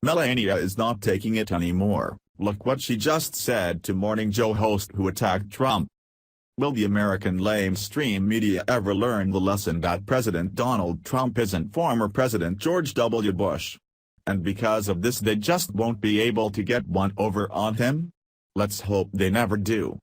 Melania is not taking it anymore. Look what she just said to Morning Joe host who attacked Trump. Will the American lamestream media ever learn the lesson that President Donald Trump isn't former President George W. Bush? And because of this they just won't be able to get one over on him? Let's hope they never do.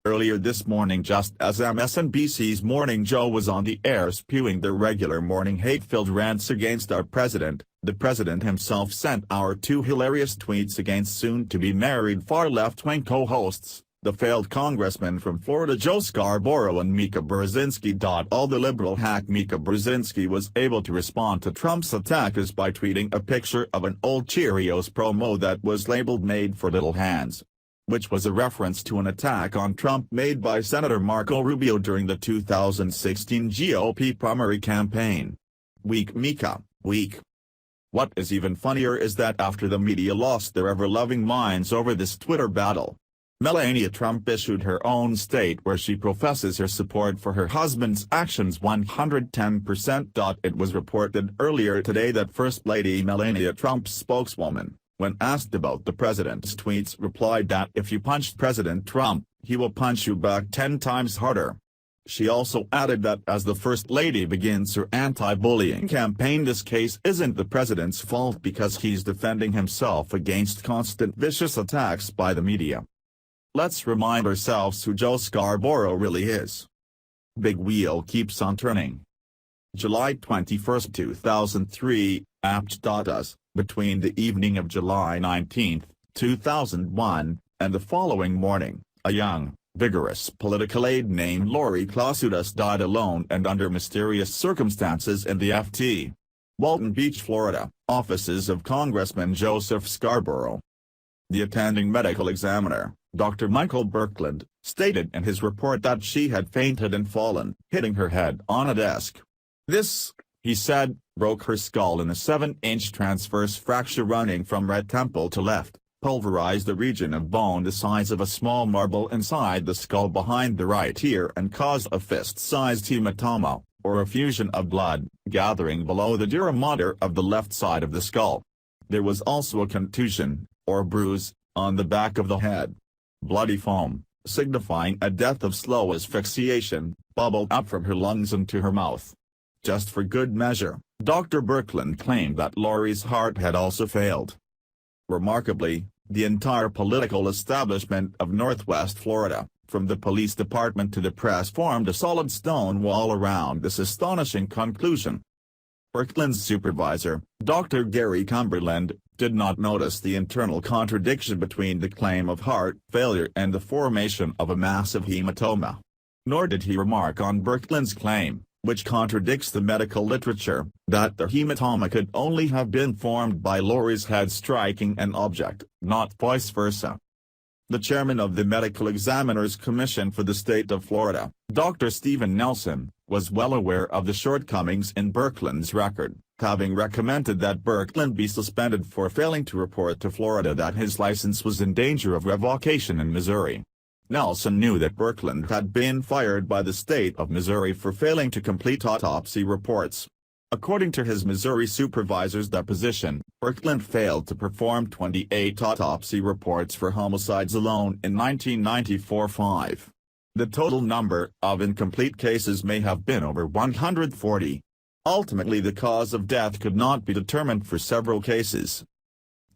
Earlier this morning, just as MSNBC's Morning Joe was on the air spewing their regular morning hate-filled rants against our president, the president himself sent our two hilarious tweets against soon-to-be-married far left-wing co-hosts, the failed congressman from Florida Joe Scarborough and Mika Brzezinski. All the liberal hack Mika Brzezinski was able to respond to Trump's attackers by tweeting a picture of an old Cheerios promo that was labeled "Made for Little Hands," which was a reference to an attack on Trump made by Senator Marco Rubio during the 2016 GOP primary campaign. Weak Mika, weak. What is even funnier is that after the media lost their ever-loving minds over this Twitter battle, Melania Trump issued her own state where she professes her support for her husband's actions 110%. It was reported earlier today that First Lady Melania Trump's spokeswoman, when asked about the president's tweets, replied that if you punched President Trump, he will punch you back 10 times harder. She also added that as the First Lady begins her anti-bullying campaign, this case isn't the president's fault because he's defending himself against constant vicious attacks by the media. Let's remind ourselves who Joe Scarborough really is. Big wheel keeps on turning. July 21, 2003, apt.us. Between the evening of July 19, 2001, and the following morning, a young, vigorous political aide named Lori Klasudas died alone and under mysterious circumstances in the Ft. Walton Beach, Florida, offices of Congressman Joseph Scarborough. The attending medical examiner, Dr. Michael Birkeland, stated in his report that she had fainted and fallen, hitting her head on a desk. This, he said, broke her skull in a 7-inch transverse fracture running from right temple to left, pulverized the region of bone the size of a small marble inside the skull behind the right ear and caused a fist-sized hematoma, or effusion of blood, gathering below the dura mater of the left side of the skull. There was also a contusion, or bruise, on the back of the head. Bloody foam, signifying a death of slow asphyxiation, bubbled up from her lungs into her mouth. Just for good measure, Dr. Birkeland claimed that Lori's heart had also failed. Remarkably, the entire political establishment of Northwest Florida, from the police department to the press, formed a solid stone wall around this astonishing conclusion. Birkeland's supervisor, Dr. Gary Cumberland, did not notice the internal contradiction between the claim of heart failure and the formation of a massive hematoma. Nor did he remark on Birkeland's claim, which contradicts the medical literature, that the hematoma could only have been formed by Lori's head striking an object, not vice versa. The chairman of the Medical Examiners Commission for the state of Florida, Dr. Stephen Nelson, was well aware of the shortcomings in Birkeland's record, having recommended that Birkeland be suspended for failing to report to Florida that his license was in danger of revocation in Missouri. Nelson knew that Birkeland had been fired by the state of Missouri for failing to complete autopsy reports. According to his Missouri supervisor's deposition, Birkeland failed to perform 28 autopsy reports for homicides alone in 1994-5. The total number of incomplete cases may have been over 140. Ultimately, the cause of death could not be determined for several cases.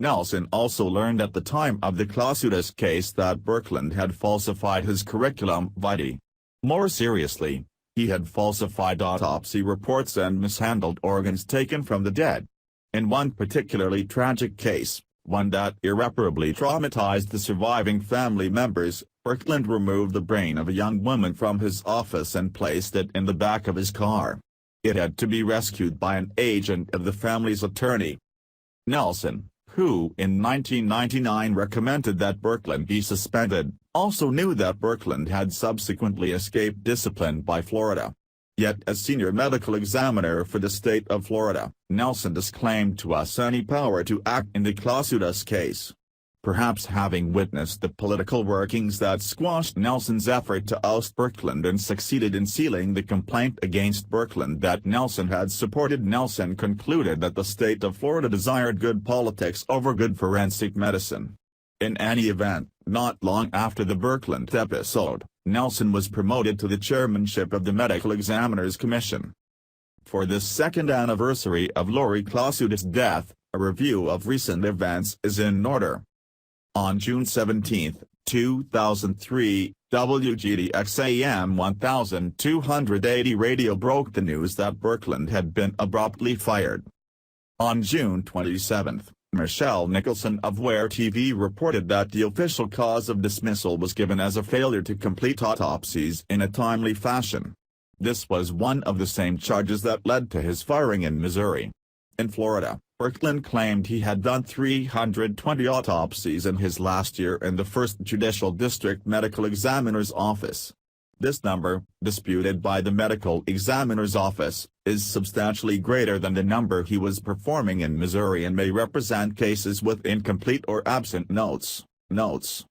Nelson also learned at the time of the Klasudas case that Birkeland had falsified his curriculum vitae. More seriously, he had falsified autopsy reports and mishandled organs taken from the dead. In one particularly tragic case, one that irreparably traumatized the surviving family members, Birkeland removed the brain of a young woman from his office and placed it in the back of his car. It had to be rescued by an agent of the family's attorney. Nelson, who in 1999 recommended that Birkeland be suspended, also knew that Birkeland had subsequently escaped discipline by Florida. Yet as senior medical examiner for the state of Florida, Nelson disclaimed to us any power to act in the Klasudas case. perhaps having witnessed the political workings that squashed Nelson's effort to oust Birkeland and succeeded in sealing the complaint against Birkeland that Nelson had supported. Nelson concluded that the state of Florida desired good politics over good forensic medicine. In any event, not long after the Birkeland episode, Nelson was promoted to the chairmanship of the Medical Examiners Commission. For this second anniversary of Lori Clausutis' death, a review of recent events is in order. On June 17, 2003, WGDX-AM 1280 radio broke the news that Birkeland had been abruptly fired. On June 27, Michelle Nicholson of WARE TV reported that the official cause of dismissal was given as a failure to complete autopsies in a timely fashion. This was one of the same charges that led to his firing in Missouri. In Florida, Birkeland claimed he had done 320 autopsies in his last year in the 1st Judicial District Medical Examiner's Office. This number, disputed by the Medical Examiner's Office, is substantially greater than the number he was performing in Missouri and may represent cases with incomplete or absent notes.